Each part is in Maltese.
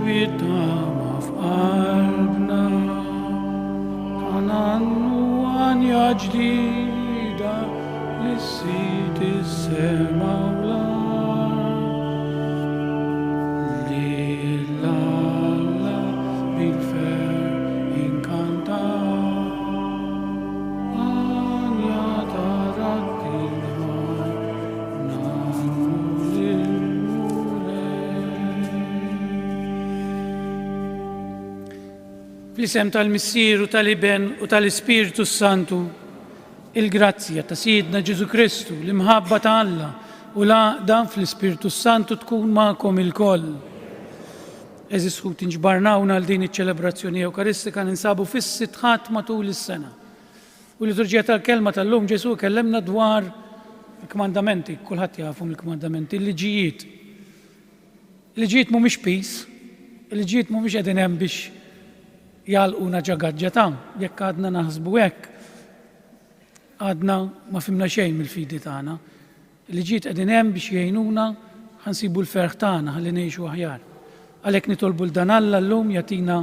ويطعم في قلبنا عنوان جديدة للسيد السما والأرض لله بالفعل إن كانت أن يتردد نحن للمولى. Fl-isem tal-Missier u tal-Iben u tal-Ispiritu Santu, il-grazzja ta' Sidna Ġesu Kristu, l-imħabba ta' Alla u l-għaqda fl-Ispiritu Santu tkun ma'kom il-koll. Eżis ħut inġbarnawna għal din iċ-ċelebrazzjoni Ewkaristika ninsabu fis-sitħat matul is-sena. U l-liturġija tal-kelma tal-lum Ġesu kellemna dwar il-kmandamenti, kulħadd jafu il-kmandamenti, il-liġijiet. Il-liġijiet mhumiex pis, il-liġijiet mhumiex qegħdin hemm biex jalquna ġagaġġeta, jekk għadna naħsbu hekk, għadna ma fimna xejn mill-fidi tagħna. Il-liġijiet qegħdin hemm biex jgħinuna ħansibu l-ferħ tagħna ħalli ngħixu aħjar. Għalhekk nitolbu l-dan Alla llum jagħtina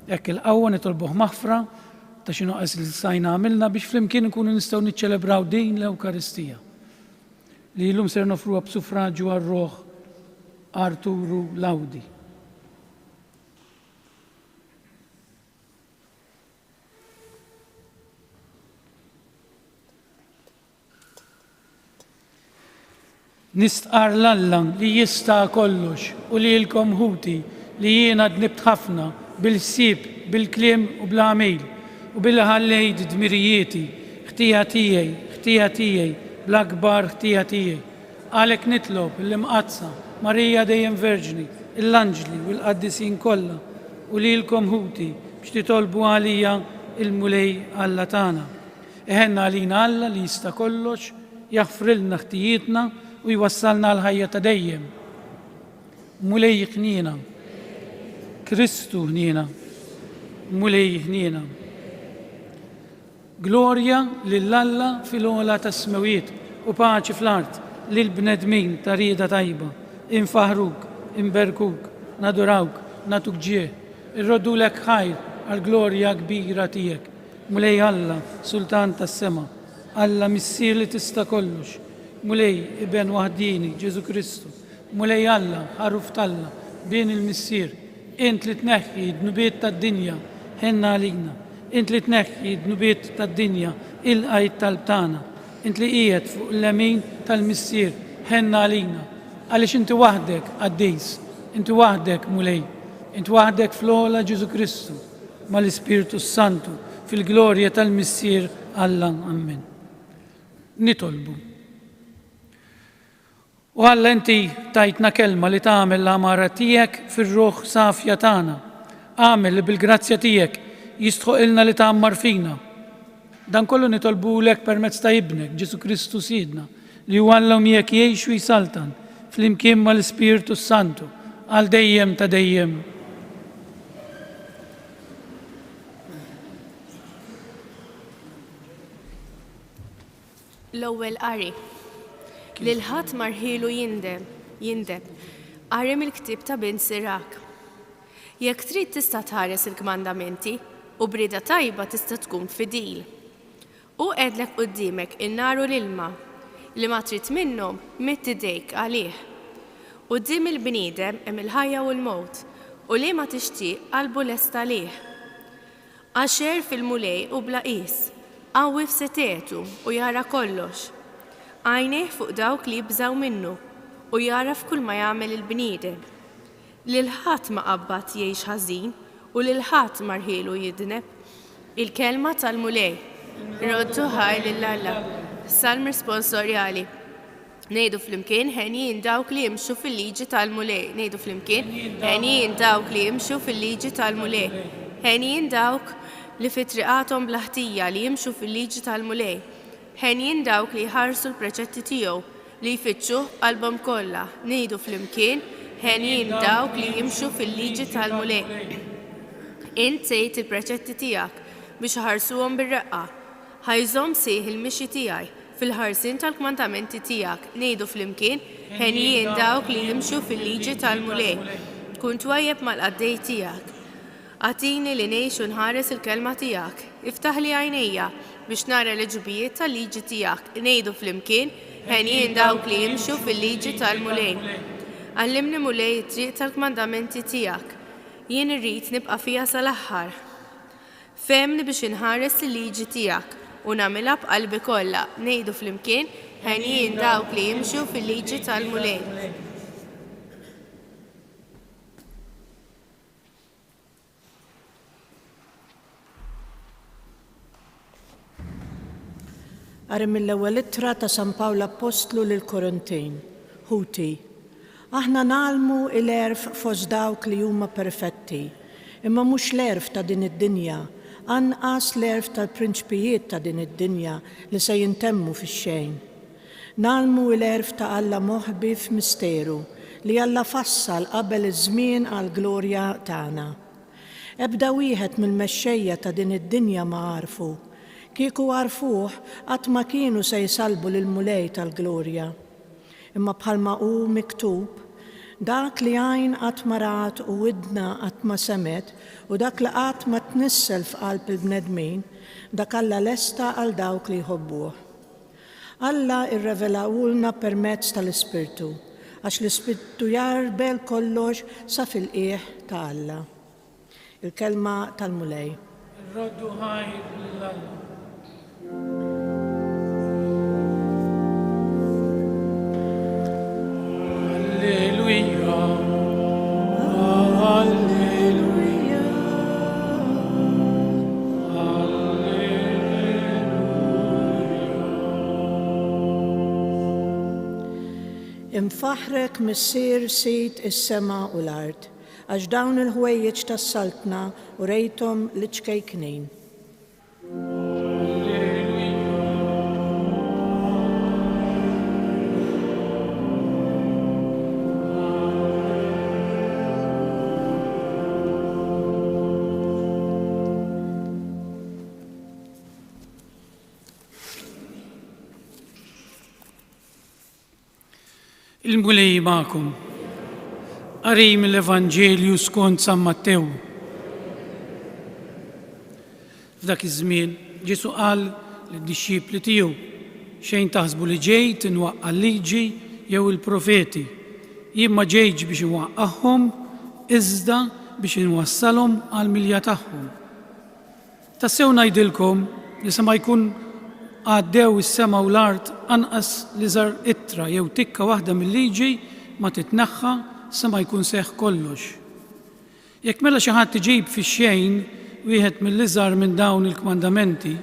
hekk il-qawwa nitolbuh maħfra ta' xi noqas li sajna għamilna biex flimkien nkunu nistgħu niċċelebraw din l-Ewkaristija. Li llum ser nofruha b'suffraġġju għar-Roħ Arturu Lawdi. Nistqar l-Alla li jista' kollox u li lkom ħuti li jiena dnibt ħafna bil-ħsieb, bil-kliem u bl-għamil u bil-ħallejt dmirijieti, ħtija tiegħi, bl-akbar ħtija tiegħi. Għalhekk nitlob l-imqazza Marija dejjem Verġni, l-anġli u l-qaddisin kollha u li lkom ħuti biex titolbu għalija il-mulej Alla tagħna. Eħenna għalina Alla li jista' kollox jaħfrilna ħtijietna u jwassalna l-ħajja ta' dejjem. Mulej ħniena, Kristu ħniena, mulej ħniena. Glorja lill-Alla fil-ogħla tas-smawiet u paċi fl-art lill-bnedmin ta' rieda tajba. Infaħruk, inberkuk, nadurawk, natuk ġie, irrodulek ħajr għal-glorja kbira tiegħek. Mulej Alla, Sultan tas-sema, Alla Missier li tista' kollox. Mulej Iben waħdini, Ġesu Kristu, mulej Alla, ħaruf talla, bin il-Missier, int li tneħħi d-nubiet tad-dinja, ħenna għalina, int li tneħħi d-nubiet tad-dinja, il-qajt tal-btana, int li qiegħed fuq l-lemin tal-Missier, ħenna għalina, għaliex inti waħdek għaddejs, inti waħdek mulej, inti waħdek fl-ogħla Ġesu Kristu, mal-Ispiritu Santu, fil-glorja tal-Missier Alla, Amen. Nitolbu. U Alla inti tajtna kelma li tagħmel l-amara tiegħek fir-ruħ safja tagħna. Għamel li bil-grazzja tiegħek jistħoqilna li tagħmmar fina. Dan kollu nitolbulek permezz ta' ibnek, Ġesu Kristu Sidna, li huwa Alla miegħek jgħix u jsaltan flimkien mal-Ispiritu Santu għal dejjem ta' dejjem. L-ewwel qari. Lil ħadd marħilu jindeb, qari mill-ktieb ta' Bint Sirak. Jekk trid tista' tħares il-kmandamenti u brieda tajba tista' tkun fidil. U qegħdlek quddiemek in-nar u l-ilma li ma trid minnhom mitt idejk għalih. Quddiem il-bniedem hemm il-ħajja u l-mowt u li ma tixtieq qalbu lest għalih. Għaxer fil-mulej u bla qis, qawwi f'setetu u jara kollox. Għajnejh fuq dawk li jibżgħu minnu u jara f'kull ma jagħmel il-bniedem. Lil ħadd ma qabbad jgħix ħażin u lil ħadd marħielu jidneb. Il-kelma tal-mulej. Roddu ħaj lill-Alla. Salm responsorjali. Ngħidu flimkien ħenjin dawk li jimxu fil-liġi tal-mulej. Ngħidu flimkien ħenjin dawk li jimxu fil-liġi tal-mulej. Ħenjin dawk li fitriqathom bl-ħtija li jimxu fil-liġi tal-mulej. Ħenjin dawk li jħarsu l-preċetti tiegħu li jfittxuh b'qalbhom kollha. Ngħidu flimkien ħenjin dawk li jimxu fil-liġi tal-mulej. Int sejt il-preċetti tiegħek biex ħarsuhom bir-reqqa. Ħajżhom sieħ il-mixi tiegħi fil-ħarsin tal-kmandamenti tiegħek. Ngħidu flimkien ħenjin dawk li jimxu fil-liġi tal-mulej. kun twajjeb mal-qaddej tiegħek. Għatini li ngħix u nħares il-kelma tiegħek. Iftaħ li għajnejja biex nara l-ġubijiet tal-liġi tiegħek. Ngħidu flimkien ħenjien dawk li jimxu fil-liġi tal-mulej. Għallimni mulej it-triq tal-kmandamenti tiegħek. Jien irrid nibqa' fiha sal-aħħar. Femni biex inħares il-liġi tiegħek u nagħmilha b'qalbi kollha. Ngħidu flimkien ħenjien dawk li jimxu fil-liġi tal-mulej. Qari mill-ewwel ittra ta' San Pawl Apostlu lil Korintin. Ħuti. Aħna nagħlmu l-erf fost dawk li huma perfetti, imma mhux l-erf ta' din id-dinja, anqas l-erf tal-prinċipijiet ta' din id-dinja li se jintemmu fix-xejn. Nagħlmu l-erf ta' Alla moħbi f'misteru li Alla fassal qabel iż-żmien għall-glorja tagħna. Ebda wieħed mill-mexxejja ta' din id-dinja ma għarfu. Kieku għarfuh qatt ma kienu se jsalbu lill-mulej tal-glorja. Imma bħalma hu miktub, dak li għajn qatt ma rat u widna qatt ma semet u dak li qatt ma tnissel f'qalb il-bnedmin, dak Alla lesta għal dawk li jħobbuh. Alla irrevelawlna permezz tal-Ispirtu, għax l-Ispirtu jarbel kollox sa fil-qiegħ ta' Alla. Il-kelma tal-mulej. Roddu ħajr lill-Alla. Alleluia, alleluia, alleluia. Infaħrek missier sit is-sema u l-art, għax dawn il-ħwejjeġ tas-saltna u rejthom l-iċkejknin. Il-mulej ma'kom. Qari mill-Evanġelju skont San Mattew. F'dak iż-żmien Ġesu qal lid-dixxipli tiegħu xejn taħsbu li ġejt inwaqqa' l-liġi jew il-profeti. Jien ma ġejtx biex inwaqqagħhom iżda biex inwassalhom għall-milja tagħhom. Tassew ngħidilkom li sa ma jkun għaddew is-sema u l-art anqas li żar ittra jew tikka waħda mill-liġi ma titneħħa sa ma jkun seħħ kollox. Jekk mela xi ħadd iġib fix-xejn wieħed mill-iżgħar minn dawn il-kmandamenti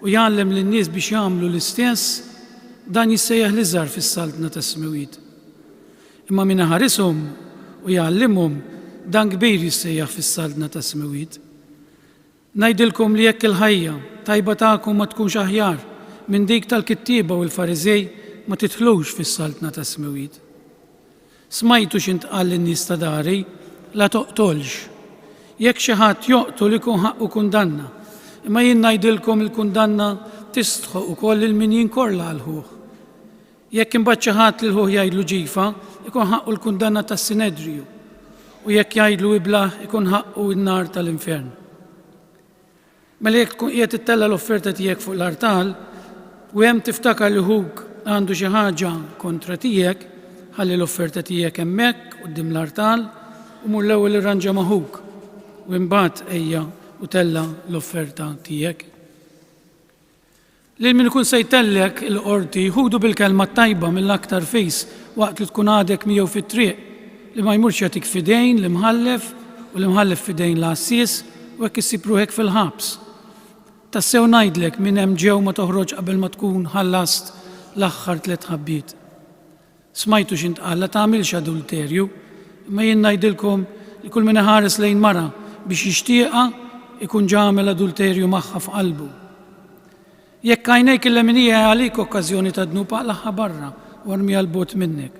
u jgħallem lin-nies biex jagħmlu l-istess, dan jissejjaħ l-iżgħar fis-saltna tas-Smewiet. Imma min iħarishom u jgħallimhom dan kbir jissejjaħ fis-saltna tas-Smewiet. Ngħidilkom li jekk il-ħajja tajba tagħkom ma tkunx aħjar minn dik tal-kittieba u l-Fariżej ma tidħlux fis-saltna tas-Smewiet. Smajtu x'intqal lin-nies ta' dari, la toqtolx. Jekk xi ħadd joqtol ikun ħaqqu kundanna, imma jien ngħidilkom il-kundanna tistħoq ukoll lil min jinkorla għal ħuħ. Jekk imbagħad xi ħadd lil ħuħ jgħidlu ġifa, ikun ħaqqu l-kundanna tas-Sinedriju, u jekk jgħidlu iblaħ ikun ħaqqu n-nar tal-infern. Mela jekk tkun qiegħed ittella l-offerta tiegħek fuq l-artal u hemm tiftakar li ħuk għandu xi ħaġa kontra tiegħek, ħalli l-offerta tiegħek hemmhekk quddiem l-artal u mur l-ewwel irranġa ma' ħuk u imbagħad ejja u tella l-offerta tiegħek. Lil min ikun se jtellek il-qorti ħudu bil-kelma tajba mill-aktar fejs waqt li tkun għadek miegħu fit-triq li ma jmurx jagħtik fidejn l-imħallef u l-imħallef fidejn l-assis u hekk issib ruħek fil-ħabs. Tassew ngħidlek minn hemm ġew ma toħroġ qabel ma tkun ħallast l-aħħar 3 ħabbiet. Smajtu x'intqal la tagħmilx adulterju, imma jien ngħidilkom li kull min iħares lejn mara biex jixtieqha ikun ġamel adulterju magħha f'qalbu. Jekk għajnejk il-leminija għalik okkażjoni ta' dnub aqlaħħa barra u armija l-bot minnek,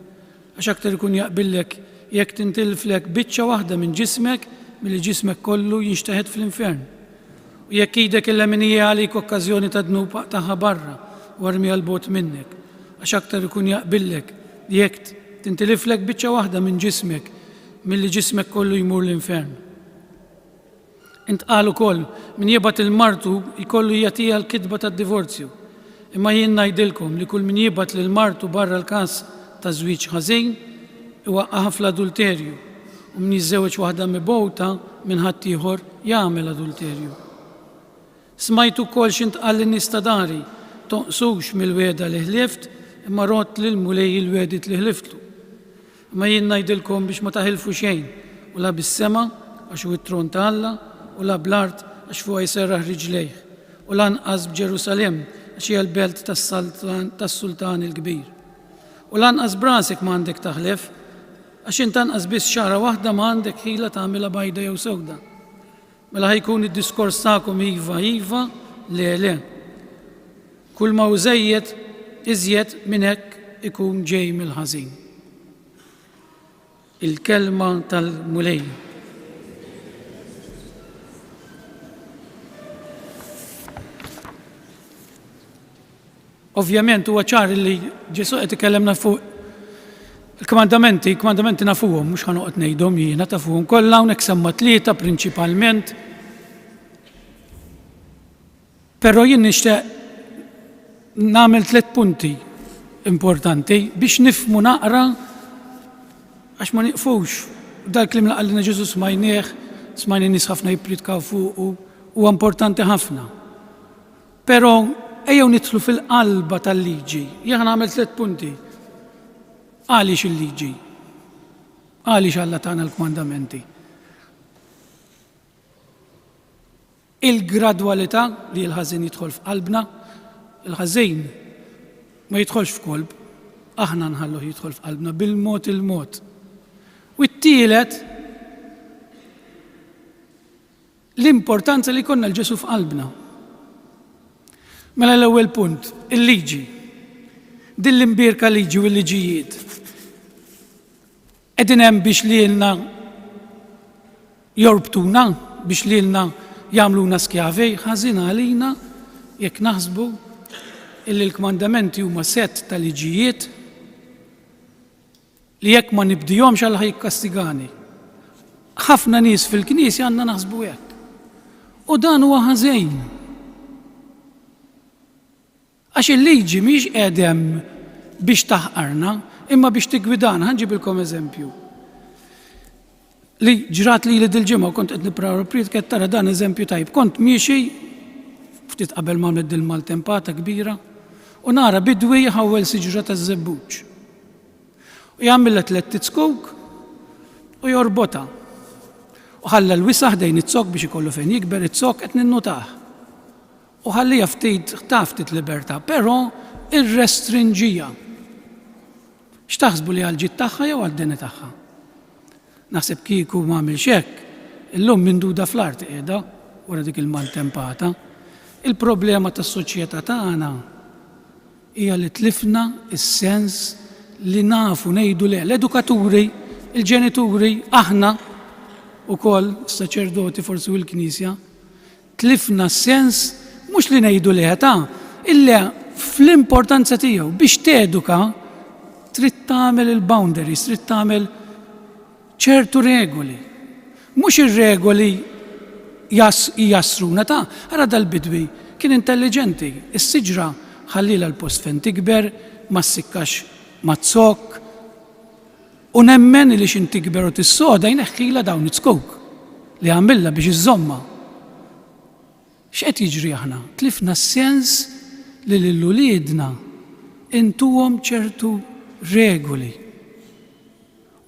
għax aktar ikun jaqbillek jekk tintilflek biċċa waħda minn ġismek milli ġismek kollu jinxteħed fl-infern. U jekk idek il-leminija għalik okkażjoni ta' dnub tagħha barra u armija l-bot minnek, għax aktar ikun jaqbillek jekk tintiliflek biċċa waħda minn ġismek milli ġismek kollu jmur l-infern. Intqal ukoll min jibgħat il-martu jkollu jagħtiha l-kitba tad-divorzju. Imma jien ngħidilkom li kull min jibgħat lill-martu barra l-każ ta' żwieġ ħażin iwaqqaha fl-adulterju u min jiżżewweġ waħda mibgħuta minn ħadd ieħor jagħmel adulterju. Smajtu wkoll x'intqal lin-nies ta' dari, toqsux mill-wegħda li ħlieft imma rott lil mulej il-wedit li ħliftlu. Ma jien ngħidilkom biex ma taħilfu xejn u la bis-sema għax hu t-tron ta' Alla u la bl-art għax fuqha jserraħ riġlejh u lanqas b'Ġerusalemm għax hija l-belt tas-Sultan il-Kbir. U lanqas b'rasek m'għandek taħlef għax int anqas biss xara waħda m'għandek ħila tagħmilha bajda jew sewda. Mela ħajkun id-diskors tagħkom iva iva le. Kull ma użejjed iżjed minn hekk ikun ġej mill-ħażin. Il-kelma tal-mulej. Ovvjament huwa ċar li Ġesu qed ikellemna fuq il-kmandamenti nafuhom mhux ħanoqgħod ngħidhom jiena tafuhom kollha hawnhekk semma tlieta prinċipalment. Però jien nixtieq nagħmel 3 punti importanti biex nifhmu naqra għax ma nieqfux dal-kliem li qallina Ġesu smajni nies ħafna jippritkaw fuqu huwa importanti ħafna. Però ejjew nidħlu fil-qalba tal-liġi. Jien nagħmel 3 punti. Għaliex il-liġi? Għaliex Alla tagħna l-kmandamenti? Il-gradwalità li l-ħażin jidħol f'qalbna, il-ħażin ma jidħolx f'kolb, aħna nħalluh jidħol f'qalbna bil-mod il-mod. U t-tielet l-importanza li konna l-Ġesu f'qalbna. Mela l-ewwel punt, il-liġi. Din l-imbierka liġi u l-liġijiet. Qegħdin hemm biex lilna jorbtuna, biex lilna jagħmluna skjavi, ħażin għalina jekk naħsbu illi l-kmandamenti huma set ta' liġijiet li jekk ma nibdihomx Alla jikkastigani. Ħafna nies fil-Knisja għandna naħsbu hekk. U dan huwa ħażin. Għax il-liġi mhix qiegħda biex taħqarna, imma biex tiggwidana. Ħanġibilkom eżempju. Li ġrat li dil-ġimgħa kont qed nipprara qed tara dan eżempju tajb. Kont miexi ftit qabel ma nbedd il-maltempata kbira u nara bidwi jħawwel siġra taż-żebbuġ. U jagħmilha 3 titskuk u jorbotha. U ħalla l-wisaħ dejn it-sok biex ikollu fejn jikber it-sok qed ninnutaħ. U ħallija ftit libertà, però irrestrinġija. X'taħsbu li għal-ġid tagħha jew għad-deni tagħha? Naħseb kieku m'għamilx hekk, illum minduda fl-art qiegħda wara dik il-maltempata. Il-problema tas-soċjetà tagħna hija li tlifna is-sens li nafu ngħidu le l-edukaturi, il-ġenituri, aħna ukoll is-saċerdoti forsi u l-Knisja, tlifna s-sens mhux li ngħidu le illa fl-importanza tiegħu biex teduka trid tagħmel il-boundaries, trid tagħmel ċertu regoli. Mhux ir-regoli jassruna ara dal-bidwi kien intelligenti. Is-siġra ħallilha l-post fejn tikber, ma ssikkax ma tsok. U nemmen li xin tikber u tissoda jneħħilha dawn it-skok li għamilha biex iżomma. X'qed jiġri aħna? Tlifna s-sens li l-uliedna intuhom ċertu regoli.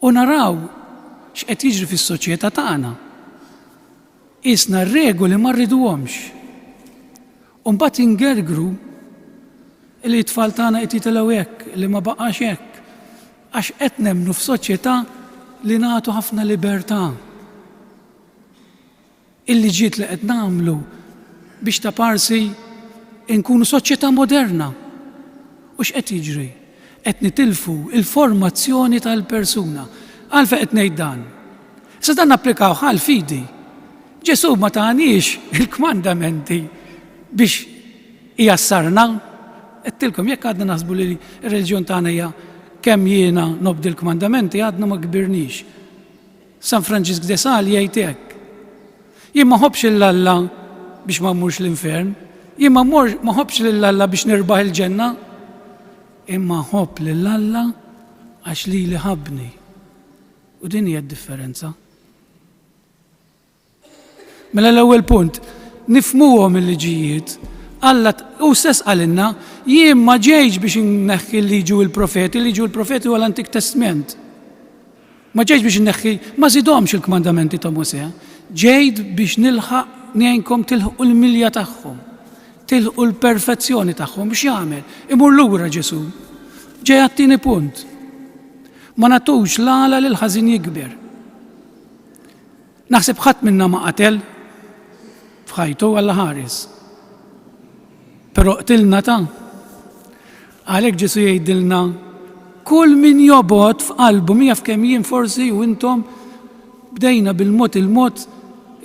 U naraw x'qed jiġri fis-soċjetà tagħna. Isna r-regoli ma rriduhomx. U mbagħad ingergru li t-tfal tagħna qed jitilgħu hekk, li ma baqax hekk. Għax qed nemmnu f'soċjetà li nagħtu ħafna libertà. Il-liġijiet li qed nagħmlu biex ta' parsi nkunu soċjetà moderna. U x'qed jiġri? Qed nitilfu il-formazzjoni tal-persuna. Għalfejn qed ngħid dan. Sa dan napplikaw għal fidi. Ġesu ma tagħniex il-kmandamenti biex ijassarna. Qedtilkom jekk għadna naħsbu li r-reliġjon tagħna hija kemm jiena nobdi l-kmandamenti għadna ma kbirniex. San Francisco de Sales jgħidlek. Jien ma ħobbx lill-Alla biex ma mmurx l-infern, jien ma ħobbx lill-Alla biex nirbaħ il-ġenna, imma ħobb lill-Alla għax li ħabni. U din hija d-differenza. Mela l-ewwel punt, nifhmuhom il-liġijiet. Alla u stess għalinna, jien ma ġejx biex inneħħi l-liġi u l-profeti, l-liġi u l-profeti u l-Antik Testament. Ma ġejx biex inneħħi, ma żidhomx il-kmandamenti ta' Mosè, ġejt biex nilħaq ngħinkom tilħu l-milja tagħhom, tilħu l-perfezzjoni tagħhom biex jagħmel. Imur lura Ġesu. Ġej għat-tieni punt. Ma nagħtux l-għala lil ħażin jikber. Naħseb ħadd minna ma qatel f'ħajtu Alla ħares. Però qtilna ta' għalhekk Ġesu jgħidilna kull min jobgħod f'qalbu mija f'kemm jien forsi u intom bdejna bil-mod il-mod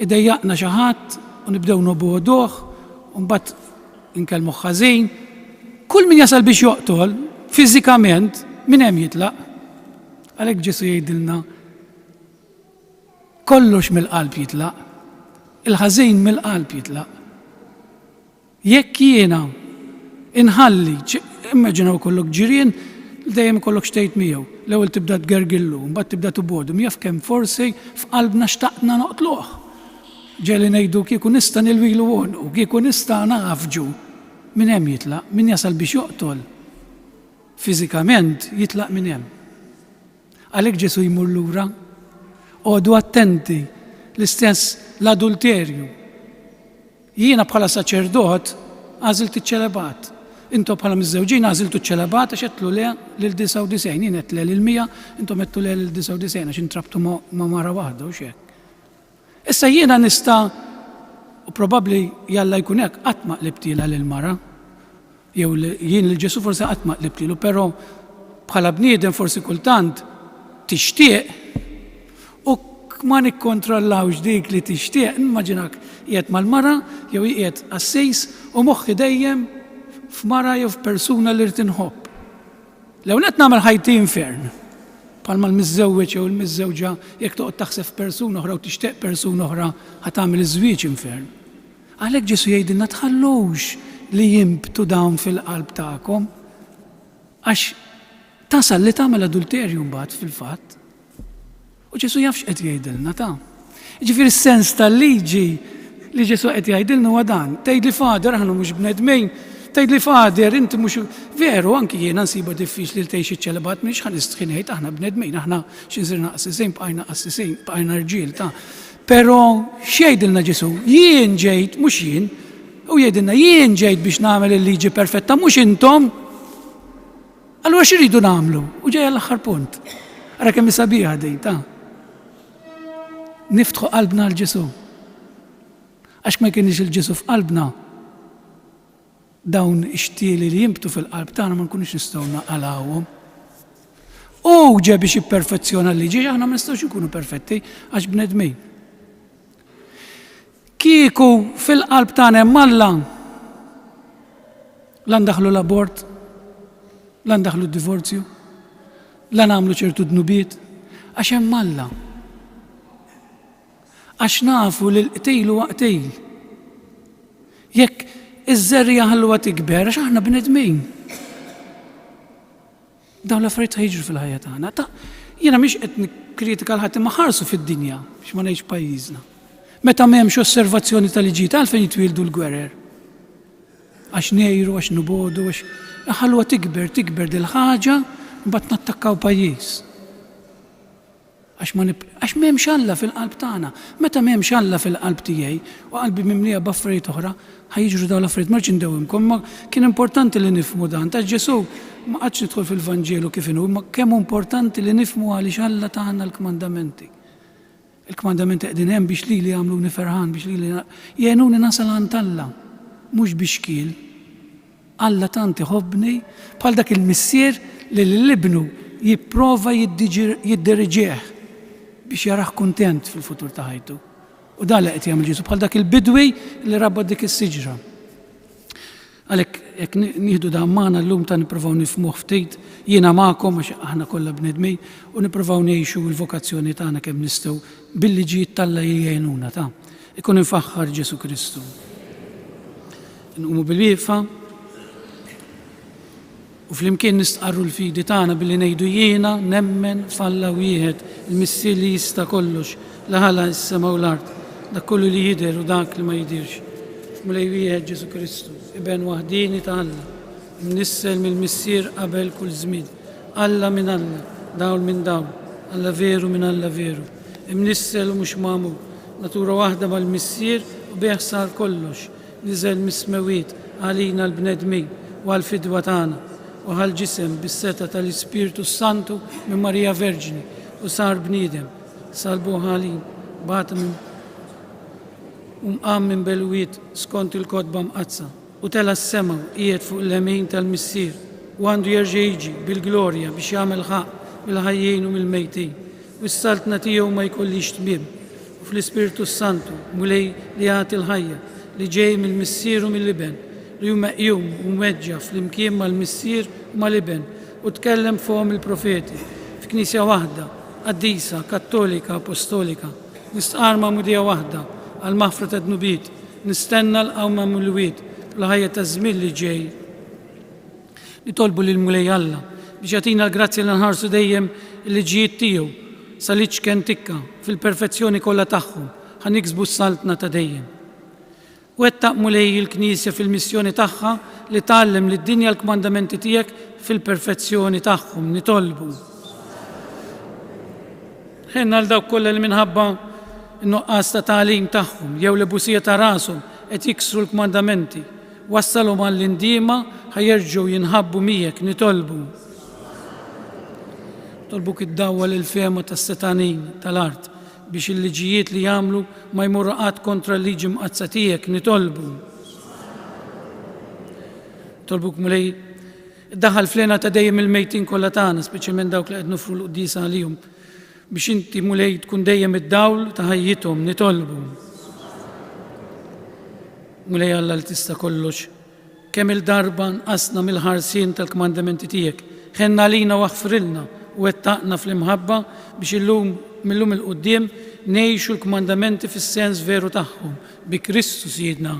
idejjaqna xi ħadd u nibdew nobgħoduh u mbagħad inkellmu ħażin. Kull min jasal biex joqtol fiżikament min hemm jitlaq. Għalhekk Ġesu jgħidilna kollox mill-qalb jitlaq. Il-ħażin mill-qalb jitlaq. Jekk jiena inħalli, immaġinaw kollok ġirien, dejjem kollok xtejt miegħu. L-ewwel tibda tgergillu, mbagħad tibda tibgħodu, jaf kemm forsi f'qalbna xtaqna noqtluh. Ġieli ngħidu kieku nista' nilwilu u kieku nista' nafġu min hemm jitlaq, min jasal biex joqtol. Fiżikament jitlaq min hemm. Għalhekk Ġesu jmur lura, għodu attenti l-istess l-adulterju. Jiena bħala saċerdot għażilt iċ-ċelebat. Intom bħala miż-żewġin għażiltu ċ-ċelebat għax qedtlu le lil-99, jien qed le lil-100, intom qedtu le lil-99 għax intrabtu ma' mara waħda u x'hekk. Issa jiena nista' u probabbli jalla jkun hekk qatt ma qlibtilha lill-mara. Jew jien lil Ġesu forsi qatt ma qlibtilu, però bħala bniedem forsi kultant tixtieq u ma nikkontrollawx dik li tixtieq, immaġinak qiegħed mal-mara jew qiegħed assejs u moħħi dejjem f'mara jew f'persuna li rid inħobb. L-ewwel qed nagħmel ħajti infern. Bħalma l-miżżewweġ jew l-miżżewġa jekk toqgħod taħseb f'persuna oħra u tixtieq persuna oħra ħad tagħmel iż-żwieġ infern. Għalhekk Ġesu jgħidilna tħallux li jimbtu dawn fil-qalb tagħkom għax tasal li tagħmel adulterju mbagħad fil-fatt. U Ġesu jafx qed jgħidilna ta'. Ġifieri s-sens tal-liġi li Ġesu qed jgħidilna huwa dan. Tgħidli Fader aħna mhux bnedmejn, tgħidli Fader inti mhux veru anki jiena nsiba diffiċli li tgħix iċ-ċelebat mhix ħanistħin ngħid aħna bnedmejn, aħna xi nsirna qassisejn bqajna qassisejn bqajna rġiel ta'. Però x'jgħidilna Ġesu? Jien ġejt mhux jien u jgħidilna jien ġejt biex nagħmel il-liġi perfetta mhux intom. Allura x'iridu nagħmlu? U ġej l-aħħar punt. Ara kemm sabiħa din ta'. Niftħu qalbna l-Ġesu. Għax ma kienx il-Ġesu f'qalbna dawn ix-xtieli li jimbtu fil-qalb tagħna ma nkunux nistgħu naqalawhom. U ġej biex jipperfezzjona l-liġi, aħna ma nistgħux inkunu perfetti għax bnedmin. Kieku fil-qalb tagħna hemm Alla la ndaħlu l-abort, la ndaħlu d-divorzju, la nagħmlu ċertu dnubiet, għax hemm Alla. Għax nafu li l-qtejl huwa qtejl. Jekk iż-żerrija ħalluha tikber għax aħna bnedmin. Dawn l-affarijiet ħejġru fil-ħajja tagħna. Jiena mhix qed nikkritika l-ħadd imma ħarsu fid-dinja biex ma ngħidx pajjiżna. Meta m'hemmx osservazzjoni tal-liġijiet għalfejn jitwieldu l-gwerer. Għax nejru, għax nubodu, għax ħalluha tikber dil-ħaġa mbagħad nattakkaw pajjiż. Għax m'hemmx Alla fil-qalb tagħna. Meta m'hemmx Alla fil-qalb tiegħi u qalbi mimlija b'affarijiet oħra, ħajġru dawn l-affarijiet ma ġindewhimkom. Ma kien importanti li nifhmu dan. Ta' Ġesu ma qadx nidħol fil-Vanġelu kif inhu, ma kemm importanti li nifhmu għaliex Alla tagħna l-kmandamenti. Il-kmandamenti qegħdin hemm biex li jagħmluni ferħan, biex li jgħinuni nasal għand Alla, mhux biex kiel. Alla tant iħobbni bħal dak il-missier li l-ibnu jipprova jiddiriġih biex jaraħ kuntent fil-futur ta' ħajtu. U dan li qed jagħmel Ġesu bħal dak il-bidwi li rabba dik is-siġra. Għalhekk jekk nieħdu dan magħna llum ta' nippruvaw nifhmuh ftit, jiena magħkom għax aħna kollha bnedmej u nippruvaw ngħixu l-vokazzjoni tagħna kemm nistgħu bil-liġijiet tal-Alla jgħinuna ta' ikun infaħħar Ġesu Kristu. Nqumu bil-wieqfa u flimkien nistqarru l-fidi tagħna billi ngħidu jiena nemmen f'Alla wieħed il-Missier li jista' kollox li ħala s-sema u l-art, dak kollu li jidher u dak li ma jidirx. Mulej wieħed Ġesu Kristu, Iben waħdini ta' Alla, imnissel mill-Missier qabel kull żmien, Alla minn Alla, dawl minn dawl, Alla veru minn Alla veru, imnissel u mhux magħmul, natura waħda mal-Missier u bih sar kollox, niżel mis-smawiet għalina l-bnedmin u għall-fidwa tagħna u għall-ġisem bis-seta tal-Ispiritu Santu minn Marija Verġini u sar bniedem, salbu ħalin, bata minn qam minn belwiet skont il-kodba mqazza u tela s-sema u qiegħed fuq l-lemin tal-Missier u għandu jerġa' jiġi bil-glorja biex jagħmel ħaq bil-ħajjin u mill-mejtin u s-saltna tiegħu ma jkollix tmiem u fl-Ispiritu Santu mulej li jagħti l-ħajja li ġej mill-Missier u mill-Iben li hu meqjum u mweġġa fl-imkien mal-Missier u mal-Iben u tkellem fuqhom il-profeti f'Knisja waħda, qaddisa, kattolika, apostolika, nistqarma mudija waħda għal-maħfra ta' dnubiet, nistenna l-qawma mill-wied l-ħajja ta' żmien li ġej. Nitolbu lil mulej Alla biex jagħtina l-grazzja li nħarsu dejjem il-liġijiet tiegħu sal-iċken tikka fil-perfezzjoni kollha tagħhom ħaniksbu s-saltna ta' dejjem. Wettaq mulej il-Knisja fil-missjoni tagħha li tgħallem lid-dinja l-kmandamenti tiegħek fil-perfezzjoni tagħhom nitolbu. Ħenna l dawk kollha li minħabba n-nuqqas ta' tagħlim tagħhom jew l-busija ta' rashom qed jiksru l-kmandamenti, wassalhom għall-indiema ħajerġgħu jinħabbu miegħek nitolbu. Tolbuk iddawwa l-fema tas-setanin tal-art biex il-liġijiet li jagħmlu ma jmurru qatt kontra l-liġi mqazza tiegħek nitolbu. Tolbuk mulej iddaħħal flena ta' dejjem il-mejtin kollha tagħna, speċjalment dawk li qed nofru l-quddiesa għalihom biex inti mulej tkun dejjem id-dawl ta' ħajjithom nitolbu. Mulej Alla li tista' kollox, kemm il-darba nqasna mill-ħarsien tal-kmandamenti tiegħek, ħenna lina u aħfrilna u wettaqna fl-imħabba biex illum millum il-qudiem ngħixu l-kmandamenti fis-sens veru tagħhom bi Kristu Siedna.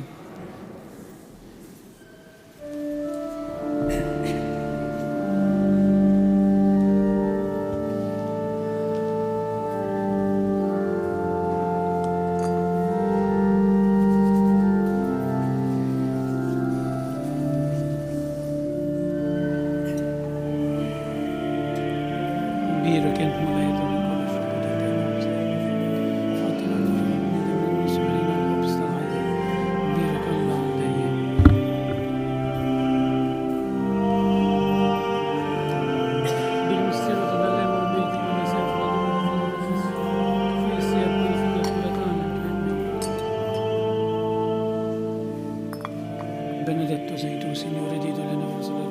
Benedetto sei tu, Signore, Dio delle nostre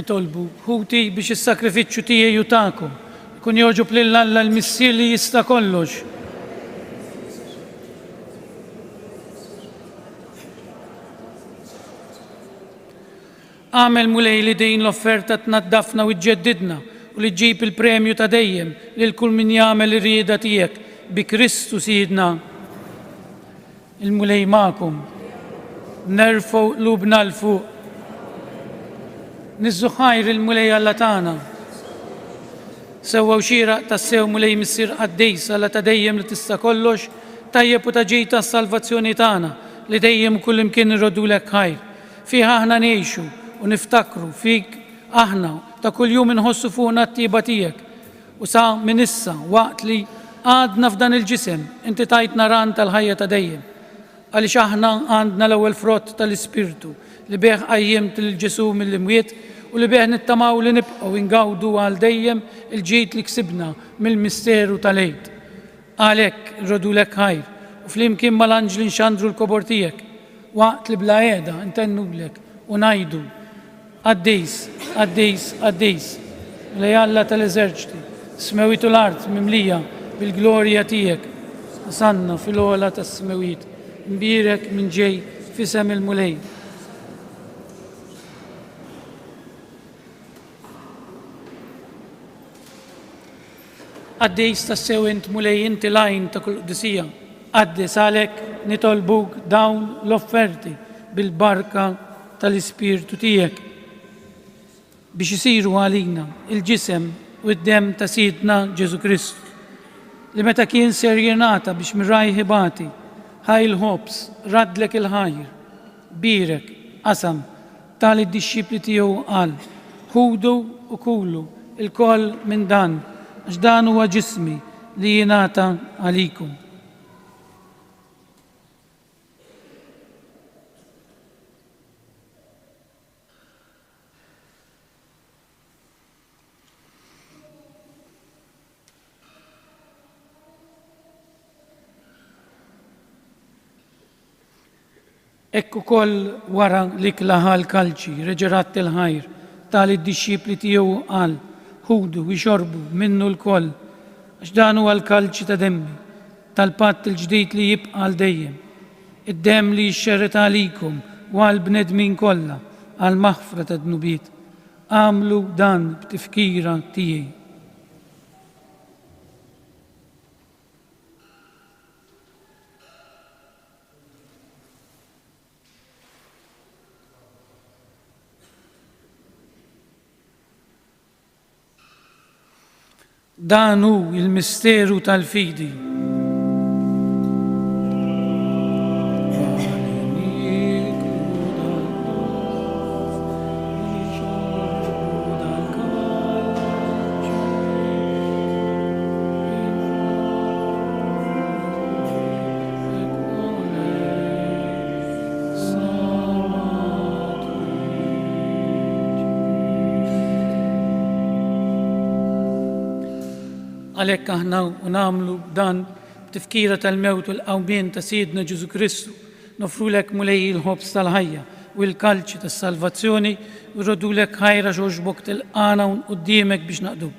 Itolbu ħuti biex is-sakrifiċċju tiegħi jutakom ikun joġob lil Alla l-Missier li jista' kollox. Għamel mulej li din l-offerta tnaddafna u tġeddidna u li ġib il-premju ta' dejjem lil kull min jagħmel ir-rieda tiegħek bi Kristu Siedna. Il-mulej magħkom, nerfgħu qlubna l fuq. Nizzuħajr il-mulej Alla tagħna. Sewwa xieraq tassew mulej Missier qaddejs Alla ta' dejjem li tista' kollox tajjeb u ta' ġej tas-salvazzjoni tagħna اللي دايم كل مكان نردوا لك خير. فيها احنا نعيشوا ونفتكروا فيك احنا تا كل يوم نحسوا فوقنا طيبتيك. وسا من السا وقت لي قعدنا في دان الجسم انت تايتنا ران الحياة دايم. قالش احنا عندنا الاول فروت تالسبيرتو اللي بيه قيمت الجسوم اللي مويت واللي بيه نتماو اللي نبقى ونقاودوا على دايم الجيت اللي كسبنا من المستير وتاليت. عليك ردوا لك خير. وفي يمكن مالانجلين شاندرو الكوبورتيك وقت البلايادة انتنوا لك ونايدوا قديس قديس قديس ليالا تلزرجتي سماويت الارض مملية بالجلوريا تيك. صنّا في الأولى السماويت مبيرك من جاي في سم الملي. قديس تسوي انت ملي انت لاين تكل قدسية. قدس عليك نطلبوك داون لوفرتي بالبركة تالسبيرتو تيك بيش يصيروا علينا الجسم والدم تسيدنا جيسو كريستو. لمتى كين سيريناتا بيش مراي هباتي هاي الهوبس رد لك الهاير بيرك قسم تالي الديشيبلي تيو قال خودوا وكولوا الكل من دان أجدان وجسمي ليناتا عليكم. Ekku koll wara lik laħal kalċi, reġerat il-ħajr, tali d-disċipli tiegħu qal, ħudu wixorbu minnu l-koll, għax dan huwa l-kalċi ta' demmi, tal-patt il-ġdid li jibqa' għal dejjem. Id-dem li jxerret għalikom u għal bnedmin kollha għal maħfra ta' dnubiet. Għamlu dan b'tifkira tiegħi. Dan hu il-misteru tal-fidi. عليك احنا ونعملوا دان بتفكيرة الموت والقومين تسيدنا جيسو كريستو نفروا لك ملي الهوبس الهية والكالتش السالفاتسيوني وردوا لك هايرة جوج بوقت الآنا ونقديمك بيش نقدوك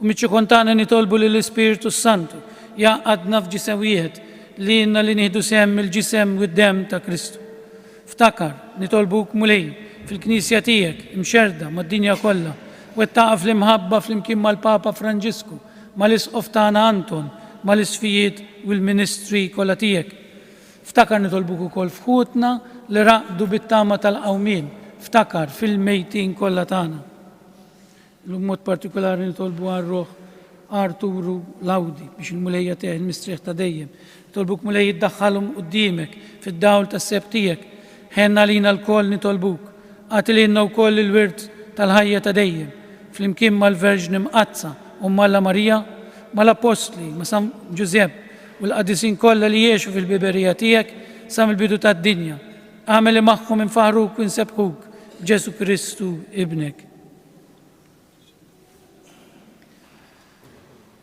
ومتش كونتانا نطلبوا للسبيرتو السانتو يا قدنا في جسويات لينا اللي نهدو سام الجسم والدم تا كريستو. افتكر نطلبوك ملي في الكنيسياتيك مشردة ما الدنيا كلها والتعف المهبة في يمكن مال بابا فرانجيسكو مالس أفتانا أنتون مالس فيت والمينستري كولاتيك. افتكر نطلبوكو كل فخوتنا لرقدوا بالتامة القومين. افتكر في الميتين كولاتانا الأموت بارتيكولار نطلبوا الروح أرتورو لاودي بيش الملية تاعي المستريح تديم. نطلبوك ملية يدخلهم قديمك في الدولة السبتيك. هنا لينا الكل نطلبوك قاتلينا وكل الورد تالهية تديم في اليمكن مال فيرجن مقاتسة ومالا ماريا مالا بوستلي مسام جوزيب والقديسين كل اللي يعيشوا في الببرياتيك سام البيدو تا الدنيا. اعمل معهم من فهروك ونسبحوك جيسو كريستو ابنك.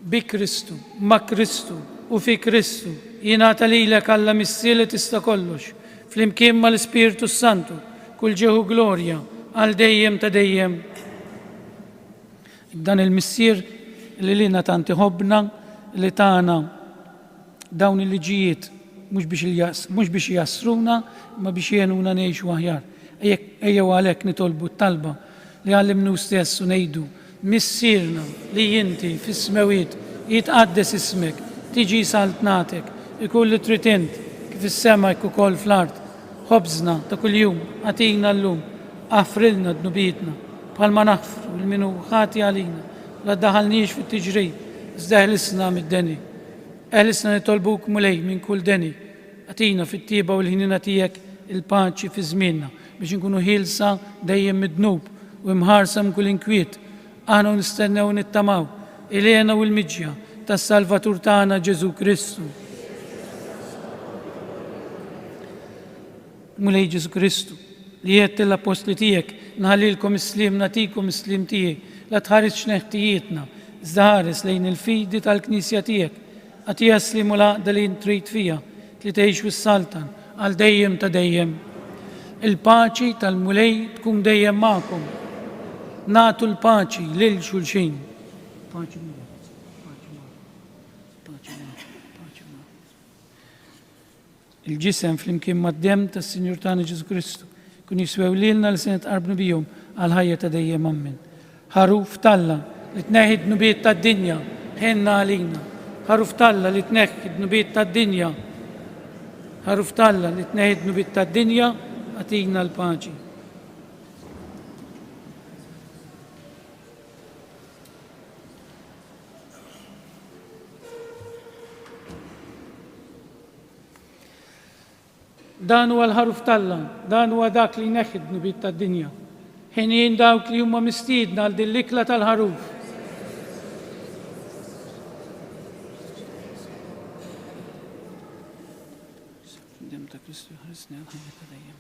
بكريستو ما كريستو وفي كريستو ينات لك alla missile tista' kollox fl-imkien mal-Spiritu Santu kull ġeħu glorja għal dejjem ta' dejjem. Dan il-missier li lina tanti ħobna li tagħna dawn il-liġijiet mhux biex jasruna ma biex jenuna ngħixu aħjar. Ejjew għalhekk nitolbu t-talba li għallimnu stess u ngħidu missierna li inti fis-smawiet jitqaddes ismek, tiġi saltnatek, ikun li trid int kif is-sema jkun ukoll fl-ard. Ħobżna ta' kuljum għatina llum, għafrilna dnubietna bħalma naħfru l-minu ħati għalina la daħalniex fit-tiġrib, iżda eħlisna mid-deni. Eħlisna nitolbuk mulej minn kull deni Atina fit-tieba u l-ħinina tiegħek il-paċi fi żmienna biex inkunu ħilsa dejjem mid-dnub u mħarsa mkull inkwiet. Aħna nistennew nittamaw il-għena u l-miġja tas-Salvatur tagħna Ġesu Kristu. Mulej Ġesu Kristu li jett l-apostli tiegħek nħallilkom is-slim natikom is-slim tiegħi la tħares x'neħtijietna iżda ħares lejn il-fidi tal-Knisja tiegħek għatija slim u laqda li trid fija li tgħix fis-saltan għal dejjem ta' dejjem. Il-paċi tal-mulej tkun dejjem magħkom. Nagħtu l-paċi lil xulxin. Paċi il-ġisem fl-imkien mad-dem tas-Sinjur tagħna Ġesu Kristu kun jiswew lilna li se nitqarbnu bihom għal ħajja ta' dejjem ammen. Ħaruf Talla li tneħħi d-nubiet tad-dinja ħenna għalina. Ħaruf Talla li tneħħi d-nubiet tad-dinja. Ħaruf Talla li tneħħi d-nubiet tad-dinja għatina l-paċi. Dan huwa l-ħaruf Talla, dan huwa dak li jneħħi d-nubiet tad-dinja. Ħinien dawk li huma mistiedna għal din l-ikla tal-ħaruf. Dem ta' Kristu jħaresni għal ħajja ta' dejjem.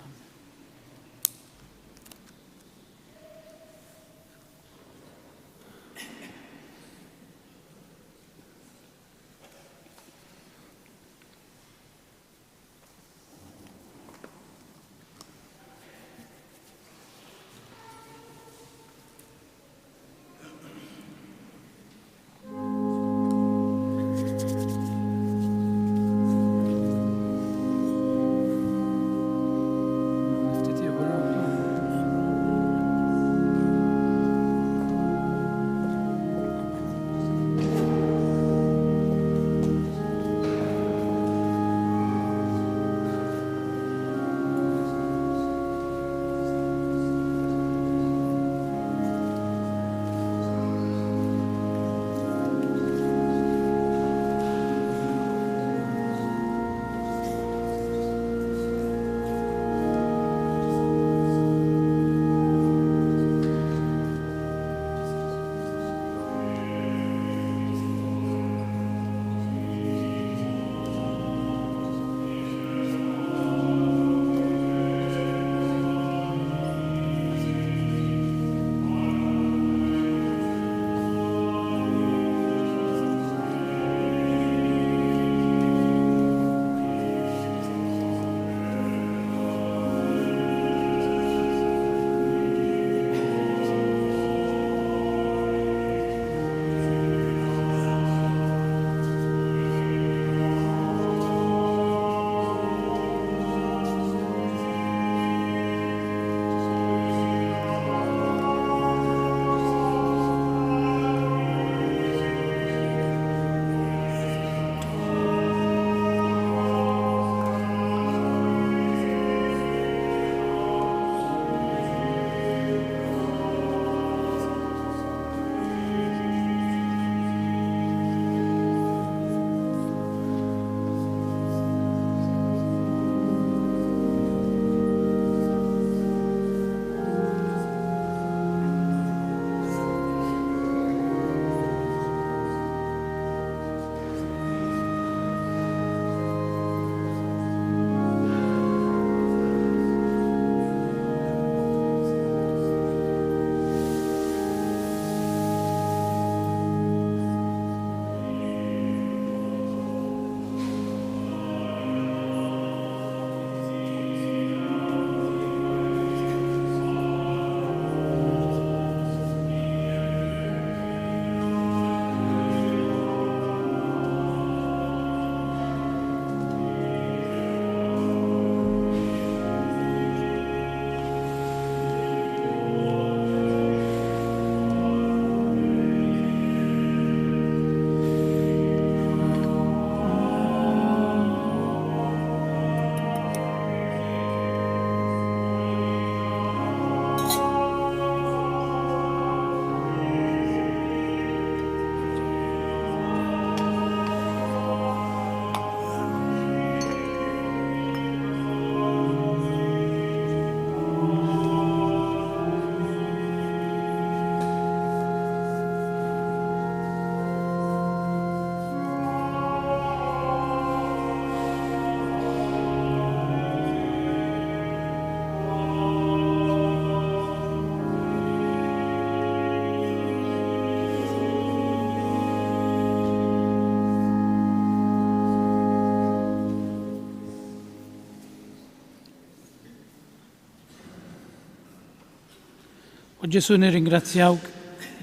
U Ġesu nirringrazzjawk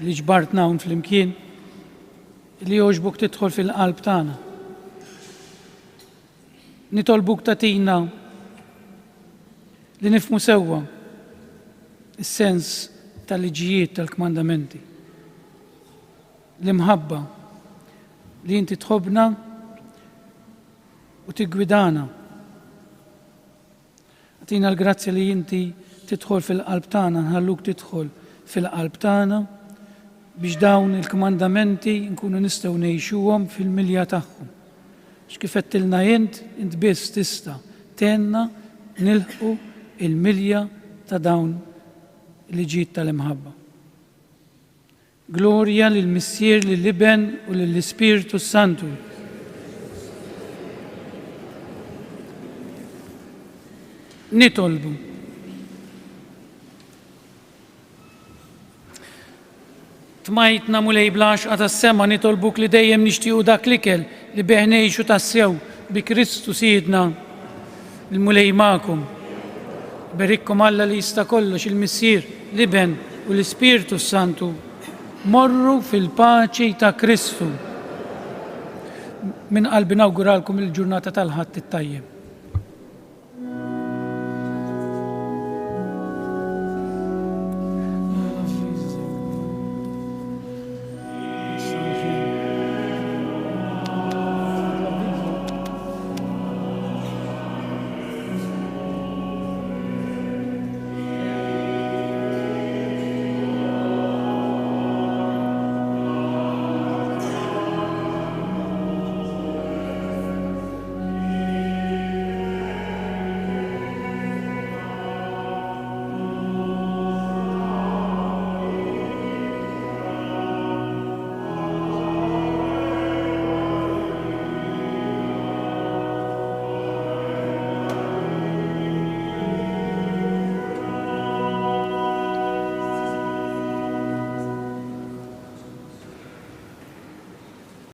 li ġbartna hawn flimkien li jogħġbok tidħol fil-qalb tagħna. Nitolbuk tagħtina li nifhmu sewwa is-sens tal-liġijiet tal-kmandamenti. L-imħabba li inti tħobbna u tiggwidana. Għatina l-grazzja li inti tidħol fil-qalb tagħna, nħalluk tidħol fil-qalb tagħna biex dawn il-kmandamenti nkunu nistgħu ngħixuhom fil-milja tagħhom. X'kif qedtilna int biss tista' tenna nilħqu il-milja ta' dawn il-liġijiet tal-imħabba. Glorja lill-Missier, lill-Iben u lill-Ispiritu Santu. Nitolbu tmajtna mulej blax għata s-sema nitolbuk li dejjem nixtiequ dak l-ikel li beħnejxu tassew bi Kristu Sidna il-mulej ma'kom. Berikkom Alla li jista' kollox il-Missier, l-Iben u l-Ispiritu Santu. Morru fil-paċi ta' Kristu. Min qalbi nawguralkom il-ġurnata tal-ħadd it-tajjeb.